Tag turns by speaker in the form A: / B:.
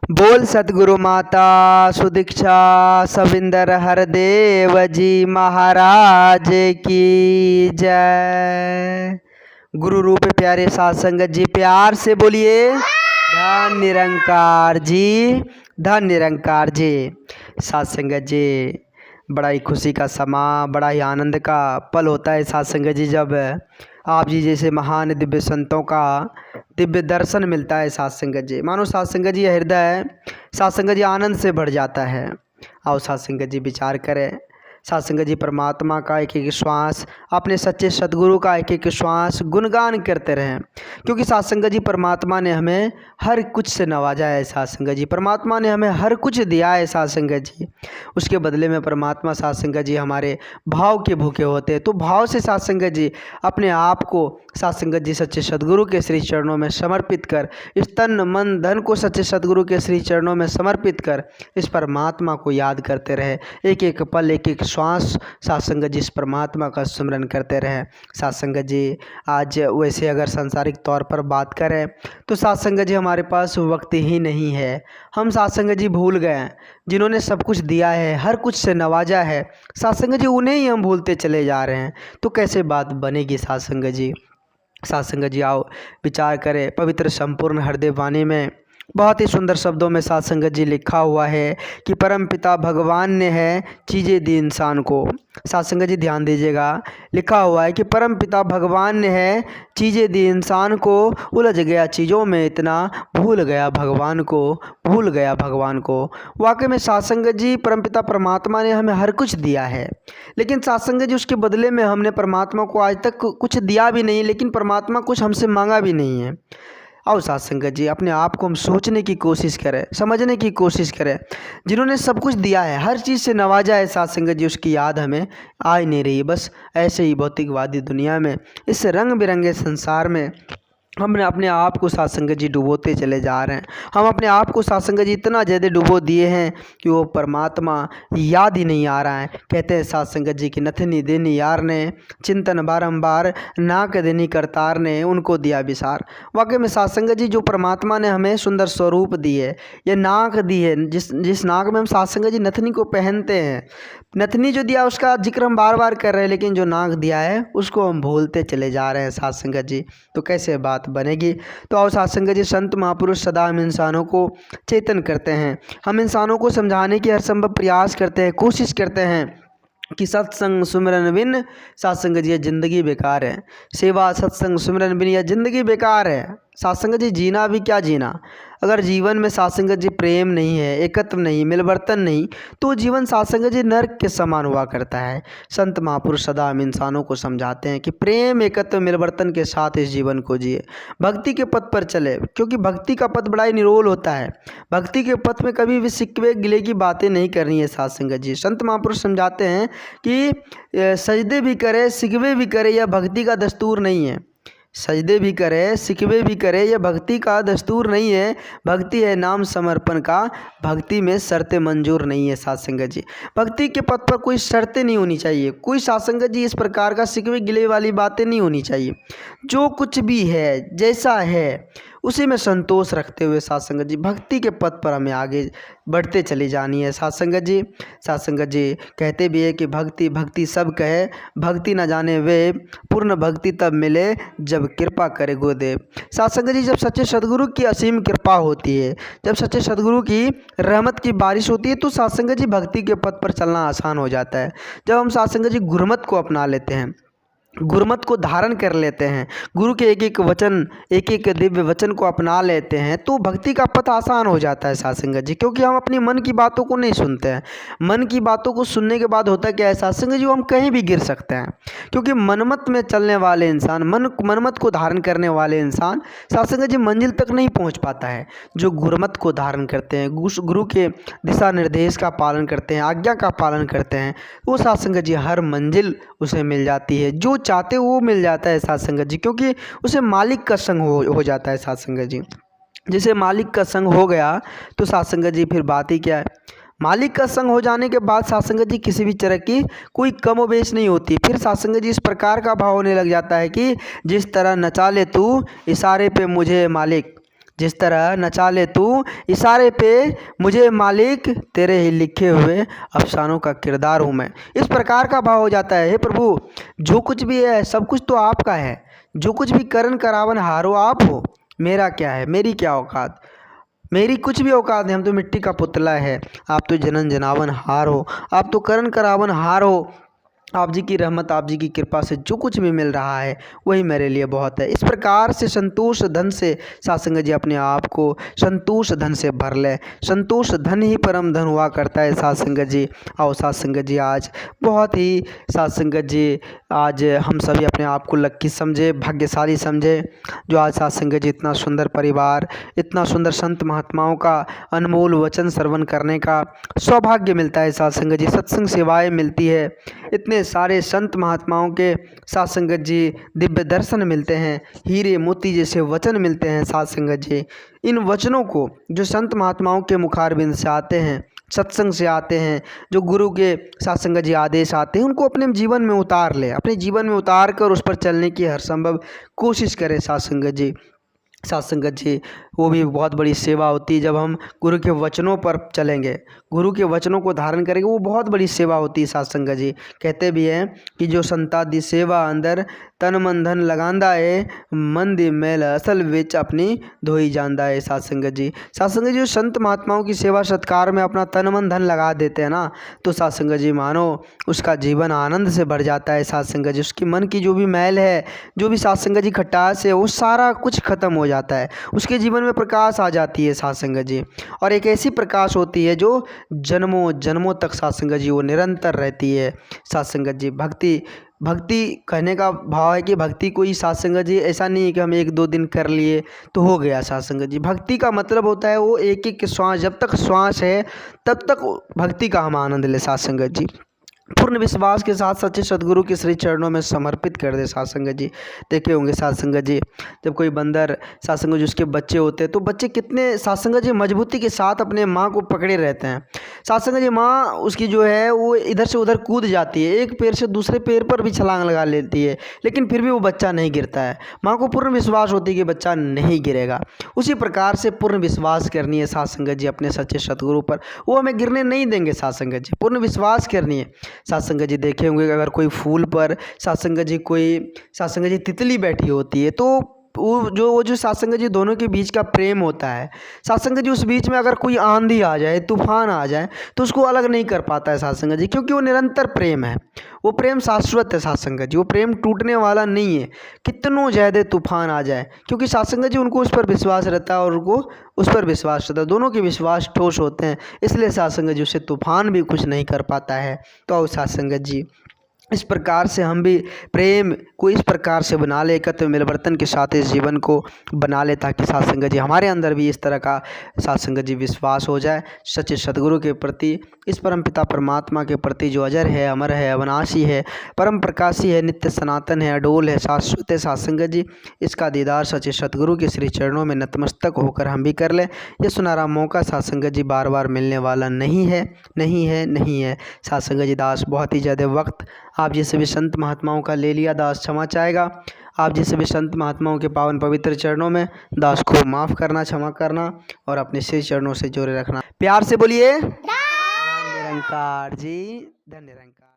A: बोल सतगुरु माता सुदीक्षा सविंदर हरदेव जी महाराज की जय। गुरु रूप प्यारे साध संगत जी प्यार से बोलिए धन निरंकार जी, धन निरंकार जी। साध संगत जी, बड़ा ही खुशी का समा, बड़ा ही आनंद का पल होता है साध संगत जी जब आप जी जैसे महान दिव्य संतों का दिव्य दर्शन मिलता है साध संगत जी। मानो साध संगत जी हृदय साध संगत जी आनंद से भर जाता है। आओ साध संगत जी विचार करें, साध संगत जी परमात्मा का एक एक श्वास, अपने सच्चे सदगुरु का एक एक श्वास गुणगान करते रहें, क्योंकि साध संगत जी परमात्मा ने हमें हर कुछ से नवाजा है। साध संगत जी परमात्मा ने हमें हर कुछ दिया है साध संगत जी, उसके बदले में परमात्मा साध संगत जी हमारे भाव के भूखे होते हैं। तो भाव से साध संगत जी अपने आप को साध संगत जी सच्चे सदगुरु के श्री चरणों में समर्पित कर, इस तन मन धन को सच्चे सदगुरु के श्री चरणों में समर्पित कर इस परमात्मा को याद करते रहे। एक एक पल एक एक श्वास साध संगत जी इस परमात्मा का स्मरण करते रहे। साध संगत जी आज वैसे अगर सांसारिक तौर पर बात करें तो साध संगत जी हमारे पास वक्त ही नहीं है। हम साध संगत जी भूल गए जिन्होंने सब कुछ दिया है, हर कुछ से नवाजा है। साध संगत जी उन्हें ही हम भूलते चले जा रहे हैं, तो कैसे बात बनेगी साध संगत जी। साध संगत जी आओ विचार करें, पवित्र संपूर्ण हृदय वाणी में बहुत ही सुंदर शब्दों में साध संगत जी लिखा हुआ है कि परम पिता भगवान ने है चीज़ें दी इंसान को। साध संगत जी ध्यान दीजिएगा, लिखा हुआ है कि परम पिता भगवान ने है चीज़ें दी इंसान को, उलझ गया चीज़ों में इतना, भूल गया भगवान को, भूल गया भगवान को। वाकई में साध संगत जी परम पिता परमात्मा ने हमें हर कुछ दिया है, लेकिन साध संगत जी उसके बदले में हमने परमात्मा को आज तक कुछ दिया भी नहीं, लेकिन परमात्मा कुछ हमसे मांगा भी नहीं है। आओ साध संगत जी अपने आप को हम सोचने की कोशिश करें, समझने की कोशिश करें। जिन्होंने सब कुछ दिया है, हर चीज़ से नवाजा है साध संगत जी, उसकी याद हमें आ ही नहीं रही। बस ऐसे ही भौतिकवादी दुनिया में, इस रंग बिरंगे संसार में हमने अपने आप को साध संगत जी डुबोते चले जा रहे हैं। हम अपने आप को साध संगत जी इतना ज़्यादा डुबो दिए हैं कि वो परमात्मा याद ही नहीं आ रहा है। कहते हैं साध संगत जी की नथनी देनी यार ने, चिंतन बारंबार नाक देनी करतार ने, उनको दिया विसार। वाकई में साध संगत जी जो परमात्मा ने हमें सुंदर स्वरूप दी है, ये नाक दी है, जिस नाक में हम साध संगत जी नथनी को पहनते हैं, नथनी जो दिया उसका जिक्र हम बार बार कर रहे हैं, लेकिन जो नाक दिया है उसको हम भूलते चले जा रहे हैं साध संगत जी। तो कैसे बात बनेगी। तो आओ साध संगत जी संत महापुरुष सदा हम इंसानों को चेतन करते हैं, हम इंसानों को समझाने की हर संभव प्रयास करते हैं, कोशिश करते हैं कि सत्संग सुमिरन बिन साध संगत जी ज़िंदगी बेकार है। सेवा सत्संग सुमिरन बिन यह ज़िंदगी बेकार है। साध संगत जी जीना भी क्या जीना, अगर जीवन में साध संगत जी प्रेम नहीं है, एकत्व नहीं, मिलवर्तन नहीं, तो जीवन साध संगत जी नर्क के समान हुआ करता है। संत महापुरुष सदा हम इंसानों को समझाते हैं कि प्रेम एकत्व मिलवर्तन के साथ इस जीवन को जिए, भक्ति के पथ पर चले, क्योंकि भक्ति का पथ बड़ा ही निरोल होता है। भक्ति के पथ में कभी भी सिकवे गिले की बातें नहीं करनी है साध संगत जी। संत महापुरुष समझाते हैं कि सजदे भी करे सिकवे भी करे, यह भक्ति का दस्तूर नहीं है। सजदे भी करे सिकवे भी करे, यह भक्ति का दस्तूर नहीं है। भक्ति है नाम समर्पण का, भक्ति में शर्तें मंजूर नहीं है साध संगत जी। भक्ति के पथ पर कोई शर्तें नहीं होनी चाहिए, कोई साध संगत जी इस प्रकार का सिकवे गिले वाली बातें नहीं होनी चाहिए। जो कुछ भी है जैसा है उसी में संतोष रखते हुए साध संगत जी भक्ति के पथ पर हमें आगे बढ़ते चली जानी है साध संगत जी। साध संगत जी कहते भी है कि भक्ति भक्ति सब कहे, भक्ति न जाने वे, पूर्ण भक्ति तब मिले जब कृपा करे गुरुदेव। साध संगत जी जब सच्चे सदगुरु की असीम कृपा होती है, जब सच्चे सदगुरु की रहमत की बारिश होती है, तो साध संगत जी भक्ति के पथ पर चलना आसान हो जाता है। जब हम साध संगत जी गुरमत को अपना लेते हैं, गुरमत को धारण कर लेते हैं, गुरु के एक एक वचन, एक एक दिव्य वचन को अपना लेते हैं, तो भक्ति का पथ आसान हो जाता है साध संगत जी। क्योंकि हम अपनी मन की बातों को नहीं सुनते हैं। मन की बातों को सुनने के बाद होता क्या है साध संगत जी, हम कहीं भी गिर सकते हैं। क्योंकि मनमत में चलने वाले इंसान, मनमत को धारण करने वाले इंसान साध संगत जी मंजिल तक नहीं पहुँच पाता है। जो गुरमत को धारण करते हैं, गुरु के दिशा निर्देश का पालन करते हैं, आज्ञा का पालन करते हैं, वो साध संगत जी हर मंजिल उसे मिल जाती है, जो चाहते वो मिल जाता है साध संगत जी। क्योंकि उसे मालिक का संग हो जाता है साध संगत जी। जैसे मालिक का संग हो गया तो साध संगत जी फिर बात ही क्या है। मालिक का संग हो जाने के बाद साध संगत जी किसी भी तरह की कोई कम व बेश नहीं होती। फिर साध संगत जी इस प्रकार का भाव होने लग जाता है कि जिस तरह नचा ले तू इशारे पे मुझे मालिक, जिस तरह नचा ले तू इशारे पे, मुझे मालिक तेरे ही लिखे हुए अफसानों का किरदार हूँ मैं। इस प्रकार का भाव हो जाता है, हे प्रभु जो कुछ भी है सब कुछ तो आपका है, जो कुछ भी करन करावन हारो आप हो, मेरा क्या है, मेरी क्या औकात, मेरी कुछ भी औकात नहीं, हम तो मिट्टी का पुतला है। आप तो जनन जनावन हार हो, आप तो करन करावन हार हो। आप जी की रहमत, आप जी की कृपा से जो कुछ भी मिल रहा है वही मेरे लिए बहुत है। इस प्रकार से संतोष धन से साध संगत जी अपने आप को संतोष धन से भर ले। संतोष धन ही परम धन हुआ करता है साध संगत जी। आओ साध संगत जी आज बहुत ही साध संगत जी आज हम सभी अपने आप को लक्की समझे, भाग्यशाली समझे, जो आज साध संगत जी इतना सुंदर परिवार, इतना सुंदर संत महात्माओं का अनमोल वचन श्रवण करने का सौभाग्य मिलता है। साध संगत जी सत्संग सेवाएं मिलती है, इतने सारे संत महात्माओं के साध संगत जी दिव्य दर्शन मिलते हैं, हीरे मोती जैसे वचन मिलते हैं। साध संगत जी इन वचनों को जो संत महात्माओं के मुखारबिंद से आते हैं, सत्संग से आते हैं, जो गुरु के साध संगत जी आदेश आते हैं, उनको अपने जीवन में उतार ले, अपने जीवन में उतार कर उस पर चलने की हर संभव कोशिश करें। साध संगत जी साध संगत जी वो भी बहुत बड़ी सेवा होती है। जब हम गुरु के वचनों पर चलेंगे, गुरु के वचनों को धारण करेंगे, वो बहुत बड़ी सेवा होती है। साध संगत जी कहते भी हैं कि जो संता दी सेवा अंदर तन मन धन लगांदा है, मन दी मैल असल विच अपनी धोई जांदा है। साध संगत जी जो संत महात्माओं की सेवा सत्कार में अपना तन मन धन लगा देते हैं ना, तो साध संगत जी मानो उसका जीवन आनंद से भर जाता है। साध संगत जी उसकी मन की जो भी मैल है, जो भी साध संगत जी खटास है, वो सारा कुछ खत्म हो जाता है, उसके जीवन में प्रकाश आ जाती है। साध संगत जी और एक ऐसी प्रकाश होती है जो जन्मों जन्मों तक साध संगत जी वो निरंतर रहती है। साध संगत जी भक्ति कहने का भाव है कि भक्ति कोई साध संगत जी ऐसा नहीं है कि हम 1-2 दिन कर लिए तो हो गया। साध संगत जी भक्ति का मतलब होता है वो एक एक श्वास, जब तक श्वास है तब तक भक्ति का हम आनंद ले। साध संगत जी पूर्ण विश्वास के साथ सच्चे सदगुरु के श्री चरणों में समर्पित कर दे। साध संगत जी देखे होंगे साध संगत जी जब कोई बंदर साध संगत जी उसके बच्चे होते हैं तो बच्चे कितने साध संगत जी मजबूती के साथ अपने माँ को पकड़े रहते हैं। साध संगत जी माँ उसकी जो है वो इधर से उधर कूद जाती है, एक पैर से दूसरे पैर पर भी छलांग लगा लेती है, लेकिन फिर भी वो बच्चा नहीं गिरता है। माँ को पूर्ण विश्वास होती है कि बच्चा नहीं गिरेगा। उसी प्रकार से पूर्ण विश्वास करनी है साध संगत जी अपने सच्चे सदगुरु पर, वो हमें गिरने नहीं देंगे। साध संगत जी पूर्ण विश्वास करनी है। साध संगत जी देखे होंगे अगर कोई फूल पर साध संगत जी तितली बैठी होती है तो वो जो साध संगत जी दोनों के बीच का प्रेम होता है, साध संगत जी उस बीच में अगर कोई आंधी आ जाए, तूफान आ जाए तो उसको अलग नहीं कर पाता है साध संगत जी, क्योंकि वो निरंतर प्रेम है, वो प्रेम शाश्वत है। साध संगत जी वो प्रेम टूटने वाला नहीं है, कितनों ज़्यादा तूफान आ जाए, क्योंकि साध संगत जी उनको उस पर विश्वास रहता है और उनको उस पर विश्वास रहता है, दोनों के विश्वास ठोस होते हैं, इसलिए साध संगत जी उससे तूफान भी कुछ नहीं कर पाता है। तो आओ साध संगत जी इस प्रकार से हम भी प्रेम को इस प्रकार से बना ले, एकत्र मिलवर्तन के साथ इस जीवन को बना ले, ताकि साध संगत जी हमारे अंदर भी इस तरह का साध संगत जी विश्वास हो जाए सच्चे सदगुरु के प्रति, इस परम पिता परमात्मा के प्रति जो अजर है, अमर है, अविनाशी है, परम प्रकाशी है, नित्य सनातन है, अडोल है, शाश्वत है। साध संगत जी इसका दीदार सच्चे सदगुरु के श्री चरणों में नतमस्तक होकर हम भी कर लें। यह सुनहरा मौका साध संगत जी बार बार मिलने वाला नहीं है। साध संगत जी दास बहुत ही ज़्यादा वक्त आप जैसे भी संत महात्माओं का ले लिया, दास क्षमा चाहेगा। आप जैसे भी संत महात्माओं के पावन पवित्र चरणों में दास को माफ़ करना, क्षमा करना और अपने श्री चरणों से जोड़े रखना। प्यार से बोलिए धन निरंकार जी, धन निरंकार।